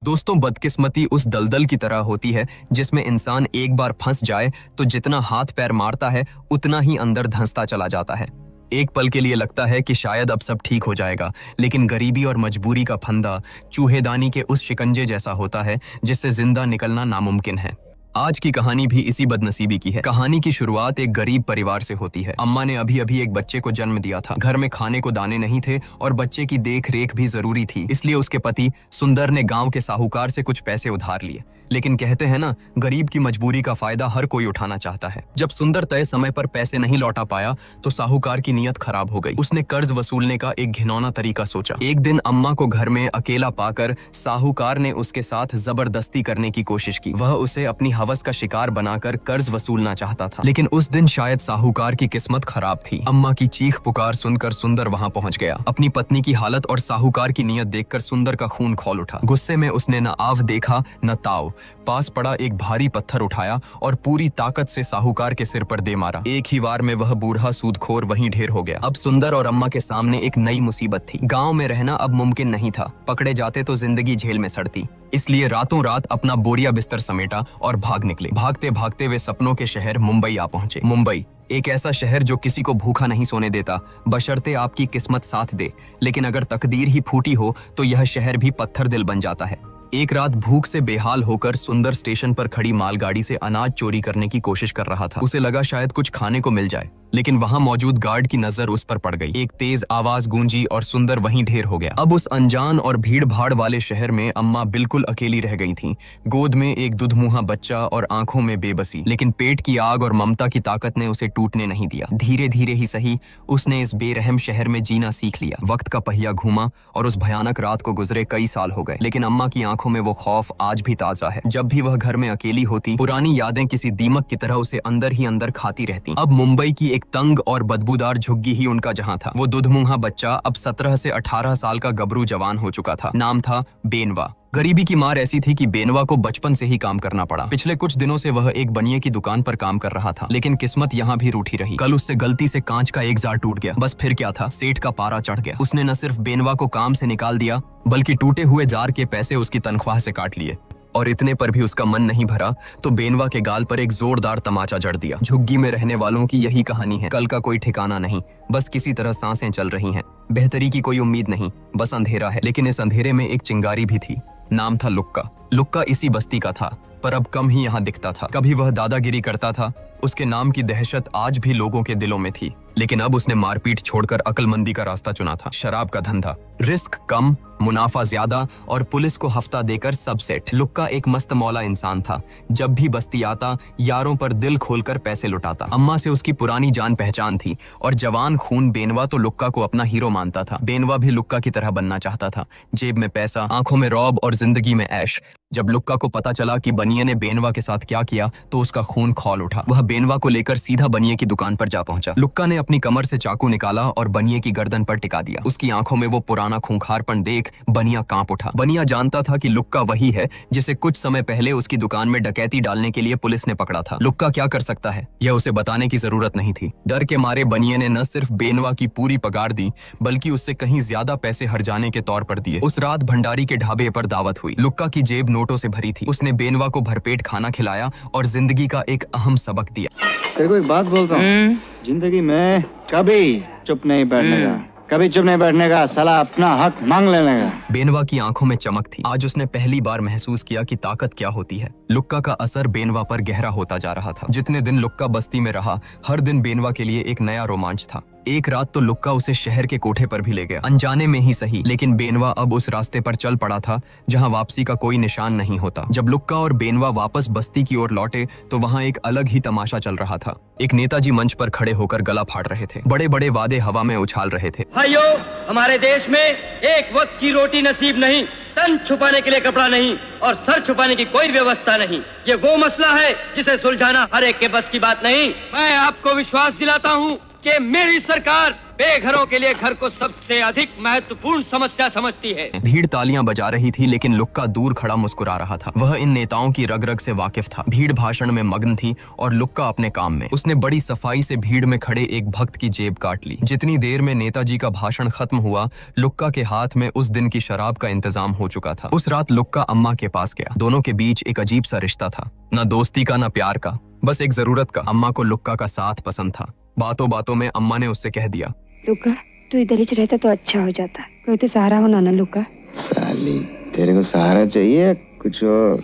दोस्तों, बदकिस्मती उस दलदल की तरह होती है जिसमें इंसान एक बार फंस जाए तो जितना हाथ पैर मारता है उतना ही अंदर धंसता चला जाता है। एक पल के लिए लगता है कि शायद अब सब ठीक हो जाएगा, लेकिन गरीबी और मजबूरी का फंदा चूहेदानी के उस शिकंजे जैसा होता है जिससे जिंदा निकलना नामुमकिन है। आज की कहानी भी इसी बदनसीबी की है। कहानी की शुरुआत एक गरीब परिवार से होती है। अम्मा ने अभी अभी एक बच्चे को जन्म दिया था। घर में खाने को दाने नहीं थे और बच्चे की देख रेख भी जरूरी थी, इसलिए उसके पति सुंदर ने गांव के साहूकार से कुछ पैसे उधार लिए। लेकिन कहते हैं ना, गरीब की मजबूरी का फायदा हर कोई उठाना चाहता है। जब सुंदर तय समय पर पैसे नहीं लौटा पाया तो साहूकार की नीयत खराब हो गई। उसने कर्ज वसूलने का एक घिनौना तरीका सोचा। एक दिन अम्मा को घर में अकेला पाकर साहूकार ने उसके साथ जबरदस्ती करने की कोशिश की। वह उसे अपनी हवस का शिकार बनाकर कर्ज वसूलना चाहता था। लेकिन उस दिन शायद साहूकार की किस्मत खराब थी। अम्मा की चीख पुकार सुनकर सुंदर वहां पहुंच गया। अपनी पत्नी की हालत और साहूकार की नीयत देखकर सुंदर का खून खौल उठा। गुस्से में उसने न आव देखा न ताव। पास पड़ा एक भारी पत्थर उठाया और पूरी ताकत से साहूकार के सिर पर दे मारा। एक ही वार में वह बूढ़ा सूदखोर वहीं ढेर हो गया। अब सुंदर और अम्मा के सामने एक नई मुसीबत थी। गांव में रहना अब मुमकिन नहीं था। पकड़े जाते तो जिंदगी जेल में सड़ती। इसलिए रातों रात अपना बोरिया बिस्तर समेटा और भाग निकले। भागते भागते वे सपनों के शहर मुंबई आ पहुंचे। मुंबई एक ऐसा शहर जो किसी को भूखा नहीं सोने देता, बशर्ते आपकी किस्मत साथ दे। लेकिन अगर तकदीर ही फूटी हो तो यह शहर भी पत्थर दिल बन जाता है। एक रात भूख से बेहाल होकर सुंदर स्टेशन पर खड़ी मालगाड़ी से अनाज चोरी करने की कोशिश कर रहा था। उसे लगा शायद कुछ खाने को मिल जाए, लेकिन वहां मौजूद गार्ड की नजर उस पर पड़ गई। एक तेज आवाज गूंजी और सुंदर वहीं ढेर हो गया। अब उस अनजान और भीड़ भाड़ वाले शहर में अम्मा बिल्कुल अकेली रह गई थीं। गोद में एक दुधमुहा बच्चा और आंखों में बेबसी। लेकिन पेट की आग और ममता की ताकत ने उसे टूटने नहीं दिया। धीरे धीरे ही सही उसने इस बेरहम शहर में जीना सीख लिया। वक्त का पहिया घूमा और उस भयानक रात को गुजरे कई साल हो गए, लेकिन अम्मा की आंखों में वो खौफ आज भी ताजा है। जब भी वह घर में अकेली होती, पुरानी यादें किसी दीमक की तरह उसे अंदर ही अंदर खाती रहती। अब मुंबई की एक तंग और बदबूदार झुग्गी ही उनका जहां था। वो दुधमुहा बच्चा अब 17 से 18 साल का गबरू जवान हो चुका था। नाम था बेनवा। गरीबी की मार ऐसी थी कि बेनवा को बचपन से ही काम करना पड़ा। पिछले कुछ दिनों से वह एक बनिए की दुकान पर काम कर रहा था, लेकिन किस्मत यहाँ भी रूठी रही। कल उससे गलती से कांच का एक जार टूट गया। बस फिर क्या था, सेठ का पारा चढ़ गया। उसने न सिर्फ बेनवा को काम से निकाल दिया, बल्कि टूटे हुए जार के पैसे उसकी तनख्वाह से काट लिए। और इतने पर भी उसका मन नहीं भरा तो बेनवा के गाल पर एक जोरदार तमाचा जड़ दिया। झुग्गी में रहने वालों की यही कहानी है। कल का कोई ठिकाना नहीं, बस किसी तरह सांसें चल रही हैं। बेहतरी की कोई उम्मीद नहीं, बस अंधेरा है। लेकिन इस अंधेरे में एक चिंगारी भी थी। नाम था लुक्का। लुक्का इसी बस्ती का था, पर अब कम ही यहाँ दिखता था। कभी वह दादागिरी करता था, उसके नाम की दहशत आज भी लोगों के दिलों में थी। लेकिन अब उसने मारपीट छोड़कर अक्लमंदी का रास्ता चुना था। शराब का धंधा, रिस्क कम, मुनाफा ज्यादा और पुलिस को हफ्ता देकर सब सेट। लुक्का एक मस्त मौला इंसान था। जब भी बस्ती आता, यारों पर दिल खोलकर पैसे लुटाता। अम्मा से उसकी पुरानी जान पहचान थी और जवान खून बेनवा तो लुक्का को अपना हीरो मानता था। बेनवा भी लुक्का की तरह बनना चाहता था। जेब में पैसा, आंखों में रौब और जिंदगी में ऐश। जब लुक्का को पता चला कि बनिए ने बेनवा के साथ क्या किया तो उसका खून खौल उठा। वह बेनवा को लेकर सीधा बनिए की दुकान पर जा पहुंचा। लुक्का ने अपनी कमर से चाकू निकाला और बनिए की गर्दन पर टिका दिया। उसकी आंखों में वो पुराना खूंखारपन देख बनिया कांप उठा। बनिया जानता था कि लुक्का वही है जिसे कुछ समय पहले उसकी दुकान में डकैती डालने के लिए पुलिस ने पकड़ा था। लुक्का क्या कर सकता है यह उसे बताने की जरूरत नहीं थी। डर के मारे बनिए ने न सिर्फ बेनवा की पूरी पगार दी, बल्कि उससे कहीं ज्यादा पैसे हर्जाने के तौर पर दिए। उस रात भंडारी के ढाबे पर दावत हुई। लुक्का की जेब नोटों से भरी थी। उसने बेनवा को भरपेट खाना खिलाया और जिंदगी का एक अहम सबक दिया। तेरे को एक बात बोलता हूँ, जिंदगी में कभी चुप नहीं बैठने का, कभी चुप नहीं बैठने का, साला अपना हक मांग लेने का। बेनवा की आंखों में चमक थी। आज उसने पहली बार महसूस किया कि ताकत क्या होती है। लुक्का का असर बेनवा पर गहरा होता जा रहा था। जितने दिन लुक्का बस्ती में रहा, हर दिन बेनवा के लिए एक नया रोमांच था। एक रात तो लुक्का उसे शहर के कोठे पर भी ले गया, अनजाने में ही सही। लेकिन बेनवा अब उस रास्ते पर चल पड़ा था जहां वापसी का कोई निशान नहीं होता। जब लुक्का और बेनवा वापस बस्ती की ओर लौटे तो वहां एक अलग ही तमाशा चल रहा था। एक नेताजी मंच पर खड़े होकर गला फाड़ रहे थे। बड़े बड़े वादे हवा में उछाल रहे थे। भाइयों, हमारे देश में एक वक्त की रोटी नसीब नहीं, तन छुपाने के लिए कपड़ा नहीं और सर छुपाने की कोई व्यवस्था नहीं। ये वो मसला है जिसे सुलझाना हर एक के बस की बात नहीं। मैं आपको विश्वास दिलाता हूँ, कि मेरी सरकार बेघरों के लिए घर को सबसे अधिक महत्वपूर्ण समस्या समझती है। भीड़ तालियां बजा रही थी, लेकिन लुक्का दूर खड़ा मुस्कुरा रहा था। वह इन नेताओं की रग रग से वाकिफ था। भीड़ भाषण में मग्न थी और लुक्का अपने काम में। उसने बड़ी सफाई से भीड़ में खड़े एक भक्त की जेब काट ली। जितनी देर में नेताजी का भाषण खत्म हुआ, लुक्का के हाथ में उस दिन की शराब का इंतजाम हो चुका था। उस रात लुक्का अम्मा के पास गया। दोनों के बीच एक अजीब सा रिश्ता था, न दोस्ती का न प्यार का, बस एक जरूरत का। अम्मा को लुक्का का साथ पसंद था। बातों बातों में अम्मा ने उससे कह दिया, लुक्का तू इधर ही रहता तो अच्छा हो जाता। कोई तो सहारा होना ना लुक्का। साली तेरे को सहारा चाहिए कुछ और?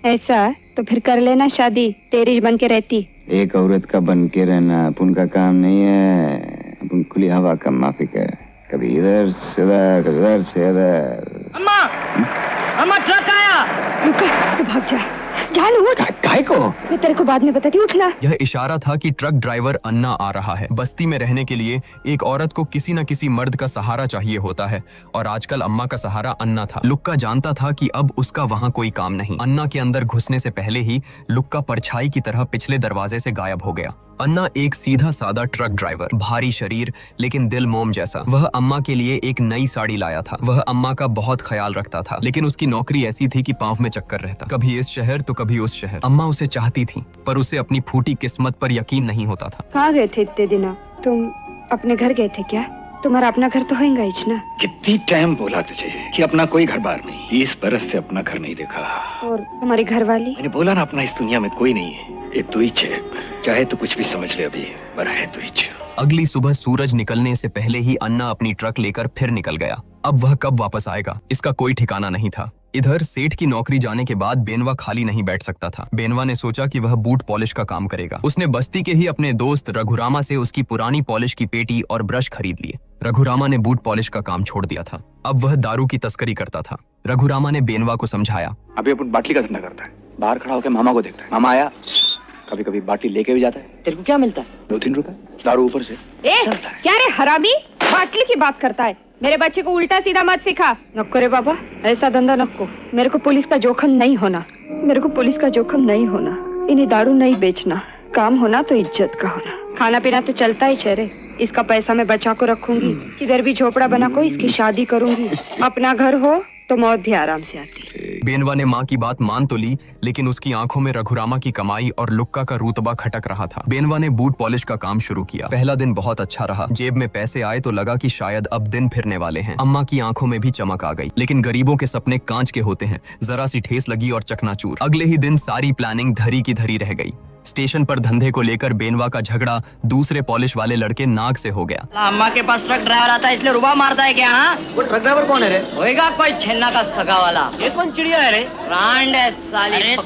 ऐसा तो फिर कर लेना शादी, तेरी बन के रहती। एक औरत का बन के रहना अपन का काम नहीं है। अपन खुली हवा का माफिक है, कभी इधर से उधर, कभी उधर से इधर। अम्मा, अम्मा ट्रक आया। लुक्का तू भाग जा, जान उठ। काय को? मैं तेरे को बाद में बताती, उठना। यह इशारा था कि ट्रक ड्राइवर अन्ना आ रहा है। बस्ती में रहने के लिए एक औरत को किसी न किसी मर्द का सहारा चाहिए होता है, और आजकल अम्मा का सहारा अन्ना था। लुक्का जानता था कि अब उसका वहाँ कोई काम नहीं। अन्ना के अंदर घुसने से पहले ही लुक्का परछाई की तरह पिछले दरवाजे से गायब हो गया। अन्ना एक सीधा सादा ट्रक ड्राइवर, भारी शरीर लेकिन दिल मोम जैसा। वह अम्मा के लिए एक नई साड़ी लाया था। वह अम्मा का बहुत ख्याल रखता था, लेकिन उसकी नौकरी ऐसी थी कि पांव में चक्कर रहता, कभी इस शहर तो कभी उस शहर। अम्मा उसे चाहती थी, पर उसे अपनी फूटी किस्मत पर यकीन नहीं होता था। कहाँ गए थे इतने दिनों? तुम अपने घर गए थे क्या? तुम्हारा अपना घर तो होगा ही ना। कितनी टाइम बोला तुझे कि अपना कोई घर बार नहीं। 20 बरस से अपना घर नहीं देखा। और तुम्हारी घरवाली? मैंने बोला ना, अपना इस दुनिया में कोई नहीं है, एक तू ही है। चाहे तो कुछ भी समझ ले, अभी पर है तू ही। अगली सुबह सूरज निकलने से पहले ही अन्ना अपनी ट्रक लेकर फिर निकल गया। अब वह कब वापस आएगा, इसका कोई ठिकाना नहीं था। इधर सेठ की नौकरी जाने के बाद बेनवा खाली नहीं बैठ सकता था। बेनवा ने सोचा कि वह बूट पॉलिश का काम करेगा। उसने बस्ती के ही अपने दोस्त रघुरामा से उसकी पुरानी पॉलिश की पेटी और ब्रश खरीद लिए। रघुरामा ने बूट पॉलिश का काम छोड़ दिया था। अब वह दारू की तस्करी करता था। रघुरामा ने बेनवा को समझाया, अभी अपन बाटली का धंधा करता है। बाहर खड़ा होकर मामा को देखता है। मामा आया, कभी कभी बाटली लेके भी जाता है। तेरे को क्या मिलता है? 2-3 रुपए, दारू ऊपर से। क्या रे हरामी, बाटली की बात करता है? मेरे बच्चे को उल्टा सीधा मत सिखा। नको रे बाबा, ऐसा धंधा नको। मेरे को पुलिस का जोखम नहीं होना। मेरे को पुलिस का जोखम नहीं होना। इन्हें दारू नहीं बेचना। काम होना तो इज्जत का होना। खाना पीना तो चलता ही चेहरे। इसका पैसा मैं बचा को रखूंगी। किधर भी झोपड़ा बना को इसकी शादी करूंगी। अपना घर हो तो मौत भी आराम से आती। बेनवा ने माँ की बात मान तो ली, लेकिन उसकी आंखों में रघुरामा की कमाई और लुक्का का रूतबा खटक रहा था। बेनवा ने बूट पॉलिश का काम शुरू किया। पहला दिन बहुत अच्छा रहा। जेब में पैसे आए तो लगा कि शायद अब दिन फिरने वाले हैं। अम्मा की आंखों में भी चमक आ गई, लेकिन गरीबों के सपने कांच के होते हैं। जरा सी ठेस लगी और चकनाचूर। अगले ही दिन सारी प्लानिंग धरी की धरी रह गई। स्टेशन पर धंधे को लेकर बेनवा का झगड़ा दूसरे पॉलिश वाले लड़के नाग से हो गया। अम्मा के पास ट्रक ड्राइवर आता है इसलिए रुबा मारता है क्या? हाँ, वो ट्रक ड्राइवर कौन है रे? होएगा कोई छन्ना का सगा वाला। ये कौन चिड़िया है रे? ब्रांड है साली।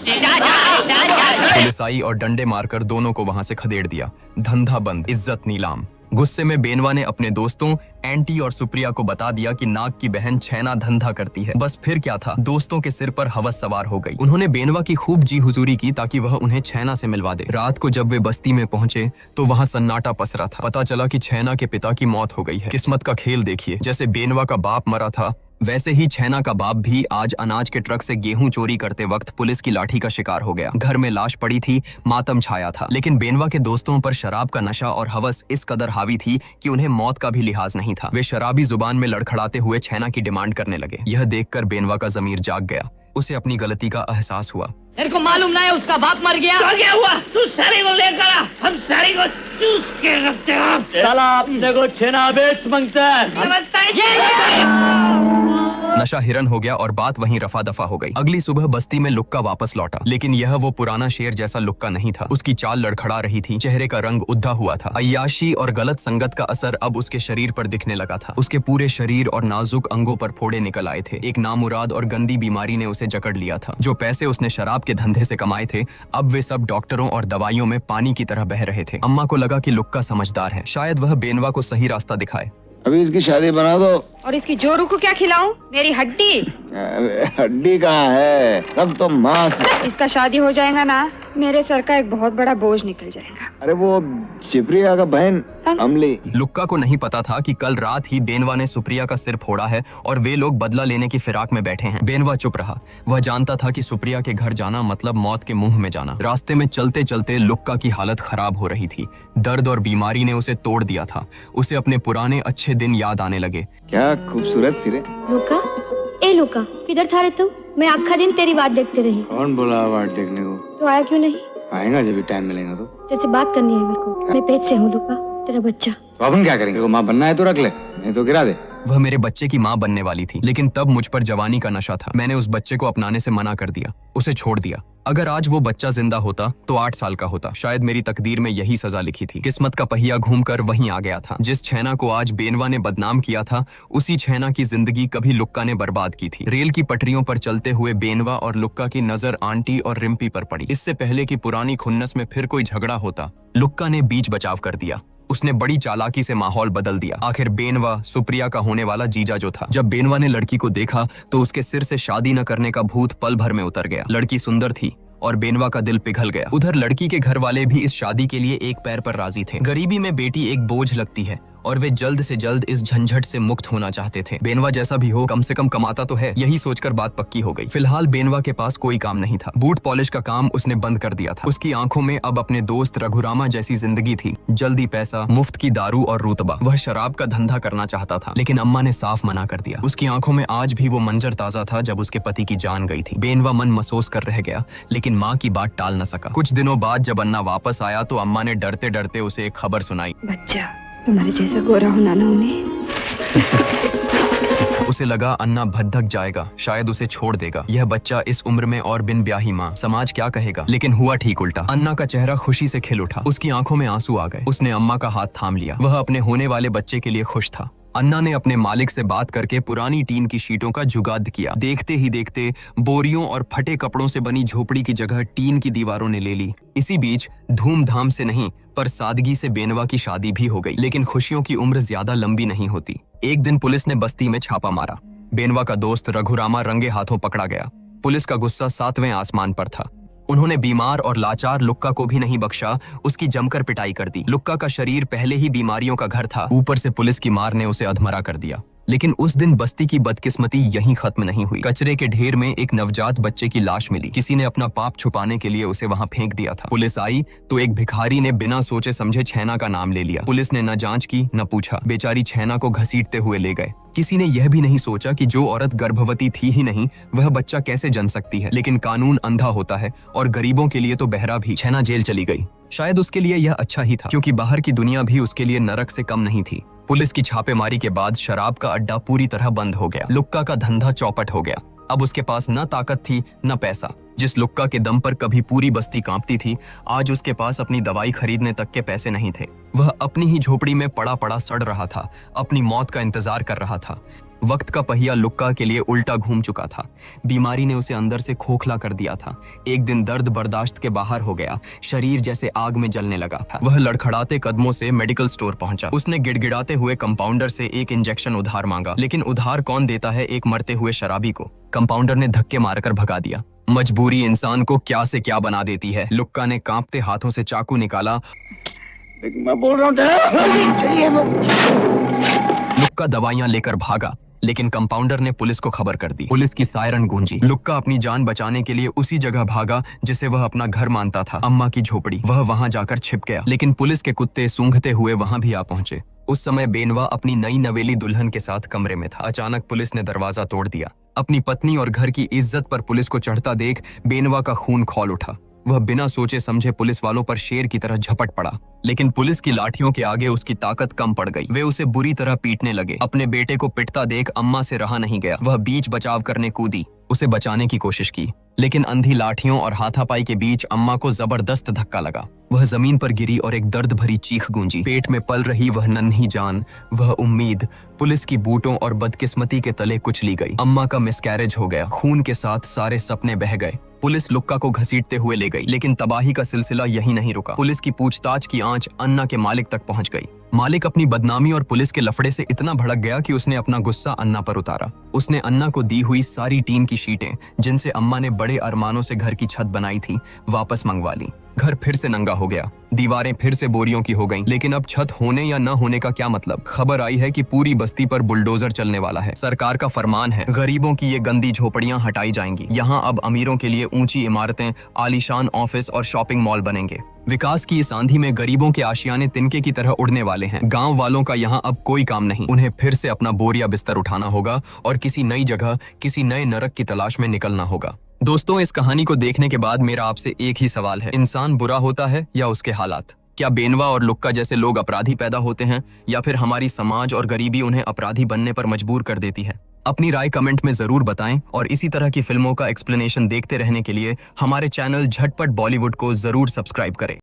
पुलिस आई और डंडे मारकर दोनों को वहां से खदेड़ दिया। धंधा बंद, इज्जत नीलाम। गुस्से में बेनवा ने अपने दोस्तों एंटी और सुप्रिया को बता दिया कि नाग की बहन छैना धंधा करती है। बस फिर क्या था, दोस्तों के सिर पर हवस सवार हो गई। उन्होंने बेनवा की खूब जी हुजूरी की ताकि वह उन्हें छैना से मिलवा दे। रात को जब वे बस्ती में पहुंचे तो वहां सन्नाटा पसरा था। पता चला कि छैना के पिता की मौत हो गई है। किस्मत का खेल देखिए, जैसे बेनवा का बाप मरा था वैसे ही छैना का बाप भी आज अनाज के ट्रक से गेहूं चोरी करते वक्त पुलिस की लाठी का शिकार हो गया। घर में लाश पड़ी थी, मातम छाया था। लेकिन बेनवा के दोस्तों पर शराब का नशा और हवस इस कदर हावी थी कि उन्हें मौत का भी लिहाज नहीं था। वे शराबी जुबान में लड़खड़ाते हुए छैना की डिमांड करने लगे। यह देखकर बेनवा का जमीर जाग गया। उसे अपनी गलती का एहसास हुआ। तेरे को मालूम ना है उसका बाप मर गया? तो क्या हुआ? तू सारी को लेकर आ, हम सारी को चूस के रखते हैं। साला अपने को छेना बेच मांगता है। नशा हिरन हो गया और बात वहीं रफा दफा हो गई। अगली सुबह बस्ती में लुक्का वापस लौटा, लेकिन यह वो पुराना शेर जैसा लुक्का नहीं था। उसकी चाल लड़खड़ा रही थी, चेहरे का रंग उद्धा हुआ था। अय्याशी और गलत संगत का असर अब उसके शरीर पर दिखने लगा था। उसके पूरे शरीर और नाजुक अंगों पर फोड़े निकल आए थे। एक नामुराद और गंदी बीमारी ने उसे जकड़ लिया था। जो पैसे उसने शराब के धंधे से कमाए थे, अब वे सब डॉक्टरों और दवाइयों में पानी की तरह बह रहे थे। अम्मा को लगा कि लुक्का समझदार है, शायद वह बेनवा को सही रास्ता दिखाए। अभी इसकी शादी बना दो, और इसकी जोरू को क्या खिलाऊं? मेरी हड्डी। अरे हड्डी कहाँ है, सब तो मांस है। इसका शादी हो जाएगा ना, मेरे सर का एक बहुत बड़ा बोझ निकल जाएगा। अरे वो सुप्रिया का बहन अमली। लुक्का को नहीं पता था कि कल रात ही बेनवा ने सुप्रिया का सिर फोड़ा है और वे लोग बदला लेने की फिराक में बैठे हैं। बेनवा चुप रहा। वह जानता था कि सुप्रिया के घर जाना मतलब मौत के मुंह में जाना। रास्ते में चलते चलते लुक्का की हालत खराब हो रही थी। दर्द और बीमारी ने उसे तोड़ दिया था। उसे अपने पुराने अच्छे दिन याद आने लगे। क्या खूबसूरत थी रे। लुका, ए लुका, किधर था रे तुम? मैं आखा दिन तेरी बात देखते रही। कौन बोला वाट देखने को? तो आया क्यों नहीं? आएगा जब भी टाइम मिलेगा तो। तेरे से बात करनी है मेरे को। मैं पेट से हूँ लुका, तेरा बच्चा। तो अपन क्या करेंगे? माँ बनना है तो रख ले, नहीं तो गिरा दे। वह मेरे बच्चे की माँ बनने वाली थी, लेकिन तब मुझ पर जवानी का नशा था। मैंने उस बच्चे को अपनाने से मना कर दिया, उसे छोड़ दिया। अगर आज वो बच्चा जिंदा होता तो 8 साल का होता। शायद मेरी तकदीर में यही सजा लिखी थी। किस्मत का पहिया घूमकर वहीं आ गया था। जिस छैना को आज बेनवा ने बदनाम किया था, उसी छैना की जिंदगी कभी लुक्का ने बर्बाद की थी। रेल की पटरियों पर चलते हुए बेनवा और लुक्का की नजर आंटी और रिम्पी पर पड़ी। इससे पहले कि पुरानी खुन्नस में फिर कोई झगड़ा होता, लुक्का ने बीच बचाव कर दिया। उसने बड़ी चालाकी से माहौल बदल दिया। आखिर बेनवा सुप्रिया का होने वाला जीजा जो था। जब बेनवा ने लड़की को देखा तो उसके सिर से शादी न करने का भूत पल भर में उतर गया। लड़की सुंदर थी और बेनवा का दिल पिघल गया। उधर लड़की के घर वाले भी इस शादी के लिए एक पैर पर राजी थे। गरीबी में बेटी एक बोझ लगती है और वे जल्द से जल्द इस झंझट से मुक्त होना चाहते थे। बेनवा जैसा भी हो, कम से कम कमाता तो है, यही सोचकर बात पक्की हो गई। फिलहाल बेनवा के पास कोई काम नहीं था। बूट पॉलिश का काम उसने बंद कर दिया था। उसकी आंखों में अब अपने दोस्त रघुरामा जैसी जिंदगी थी। जल्दी पैसा, मुफ्त की दारू और रुतबा। वह शराब का धंधा करना चाहता था, लेकिन अम्मा ने साफ मना कर दिया। उसकी आंखों में आज भी वो मंजर ताजा था जब उसके पति की जान गई थी। बेनवा मन महसूस कर रह गया, लेकिन माँ की बात टाल न सका। कुछ दिनों बाद जब अन्ना वापस आया तो अम्मा ने डरते डरते उसे एक खबर सुनाई। बच्चा, तुम्हारे जैसा गोरा होना ना उन्हें। उसे लगा अन्ना भद्दक जाएगा, शायद उसे छोड़ देगा। यह बच्चा इस उम्र में और बिन ब्याही माँ, समाज क्या कहेगा। लेकिन हुआ ठीक उल्टा। अन्ना का चेहरा खुशी से खिल उठा। उसकी आंखों में आंसू आ गए। उसने अम्मा का हाथ थाम लिया। वह अपने होने वाले बच्चे के लिए खुश था। अन्ना ने अपने मालिक से बात करके पुरानी टीन की शीटों का जुगाड़ किया। देखते ही देखते बोरियों और फटे कपड़ों से बनी झोपड़ी की जगह टीन की दीवारों ने ले ली। इसी बीच धूमधाम से नहीं पर सादगी से बेनवा की शादी भी हो गई। लेकिन खुशियों की उम्र ज्यादा लंबी नहीं होती। एक दिन पुलिस ने बस्ती में छापा मारा। बेनवा का दोस्त रघुरामा रंगे हाथों पकड़ा गया। पुलिस का गुस्सा 7वें आसमान पर था। उन्होंने बीमार और लाचार लुक्का को भी नहीं बख्शा, उसकी जमकर पिटाई कर दी। लुक्का का शरीर पहले ही बीमारियों का घर था, ऊपर से पुलिस की मार ने उसे अधमरा कर दिया। लेकिन उस दिन बस्ती की बदकिस्मती यहीं खत्म नहीं हुई। कचरे के ढेर में एक नवजात बच्चे की लाश मिली। किसी ने अपना पाप छुपाने के लिए उसे वहां फेंक दिया था। पुलिस आई तो एक भिखारी ने बिना सोचे समझे छैना का नाम ले लिया। पुलिस ने न जांच की न पूछा, बेचारी छैना को घसीटते हुए ले गए। किसी ने यह भी नहीं सोचा कि जो औरत गर्भवती थी ही नहीं, वह बच्चा कैसे जन सकती है। लेकिन कानून अंधा होता है और गरीबों के लिए तो बहरा भी। छैना जेल चली गई। शायद उसके लिए यह अच्छा ही था, क्योंकि बाहर की दुनिया भी उसके लिए नरक से कम नहीं थी। पुलिस की छापेमारी के बाद शराब का अड्डा पूरी तरह बंद हो गया। लुक्का का धंधा चौपट हो गया। अब उसके पास न ताकत थी न पैसा। जिस लुक्का के दम पर कभी पूरी बस्ती कांपती थी, आज उसके पास अपनी दवाई खरीदने तक के पैसे नहीं थे। वह अपनी ही झोपड़ी में पड़ा पड़ा सड़ रहा था, अपनी मौत का इंतजार कर रहा था। वक्त का पहिया लुक्का के लिए उल्टा घूम चुका था। बीमारी ने उसे अंदर से खोखला कर दिया था। एक दिन दर्द बर्दाश्त के बाहर हो गया। शरीर जैसे आग में जलने लगा था। वह लड़खड़ाते कदमों से मेडिकल स्टोर पहुंचा। उसने गिड़गिड़ाते हुए कंपाउंडर से एक इंजेक्शन उधार मांगा, लेकिन उधार कौन देता है एक मरते हुए शराबी को। कंपाउंडर ने धक्के मारकर भगा दिया। मजबूरी इंसान को क्या से क्या बना देती है। लुक्का ने कांपते हाथों से चाकू निकाला। मैं बोल रहा हूँ चाहिए। लुक्का दवाइयां लेकर भागा, लेकिन कंपाउंडर ने पुलिस को खबर कर दी। पुलिस की सायरन गूंजी। लुक्का अपनी जान बचाने के लिए उसी जगह भागा जिसे वह अपना घर मानता था, अम्मा की झोपड़ी। वह वहां जाकर छिप गया, लेकिन पुलिस के कुत्ते सूंघते हुए वहां भी आ पहुंचे। उस समय बेनवा अपनी नई नवेली दुल्हन के साथ कमरे में था। अचानक पुलिस ने दरवाजा तोड़ दिया। अपनी पत्नी और घर की इज्जत पर पुलिस को चढ़ता देख बेनवा का खून खौल उठा। वह बिना सोचे समझे पुलिस वालों पर शेर की तरह झपट पड़ा, लेकिन पुलिस की लाठियों के आगे उसकी ताकत कम पड़ गई। वे उसे बुरी तरह पीटने लगे। अपने बेटे को पिटता देख अम्मा से रहा नहीं गया। वह बीच बचाव करने कूदी, उसे बचाने की कोशिश की, लेकिन अंधी लाठियों और हाथापाई के बीच अम्मा को जबरदस्त धक्का लगा। वह जमीन पर गिरी और एक दर्द भरी चीख गूंजी। पेट में पल रही वह नन्ही जान, वह उम्मीद, पुलिस की बूटों और बदकिस्मती के तले कुचली गई। अम्मा का मिसकैरेज हो गया। खून के साथ सारे सपने बह गए। पुलिस लुक्का को घसीटते हुए ले गई, लेकिन तबाही का सिलसिला यहीं नहीं रुका। पुलिस की पूछताछ की आंच अन्ना के मालिक तक पहुंच गई। मालिक अपनी बदनामी और पुलिस के लफड़े से इतना भड़क गया कि उसने अपना गुस्सा अन्ना पर उतारा। उसने अन्ना को दी हुई सारी टीन की शीटें, जिनसे अम्मा ने बड़े अरमानों से घर की छत बनाई थी, वापस मंगवा ली। घर फिर से नंगा हो गया, दीवारें फिर से बोरियों की हो गईं। लेकिन अब छत होने या न होने का क्या मतलब? खबर आई है कि पूरी बस्ती पर बुलडोजर चलने वाला है। सरकार का फरमान है, गरीबों की ये गंदी झोपड़ियां हटाई जाएंगी। यहाँ अब अमीरों के लिए ऊंची इमारतें, आलीशान ऑफिस और शॉपिंग मॉल बनेंगे। विकास की इस आंधी में गरीबों के आशियाने तिनके की तरह उड़ने वाले हैं। गांव वालों का यहाँ अब कोई काम नहीं। उन्हें फिर से अपना बोरिया बिस्तर उठाना होगा और किसी नई जगह, किसी नए नरक की तलाश में निकलना होगा। दोस्तों, इस कहानी को देखने के बाद मेरा आपसे एक ही सवाल है, इंसान बुरा होता है या उसके हालात? क्या बेनवा और लुक्का जैसे लोग अपराधी पैदा होते हैं, या फिर हमारी समाज और गरीबी उन्हें अपराधी बनने पर मजबूर कर देती है? अपनी राय कमेंट में जरूर बताएं और इसी तरह की फिल्मों का एक्सप्लेनेशन देखते रहने के लिए हमारे चैनल झटपट बॉलीवुड को जरूर सब्सक्राइब करें।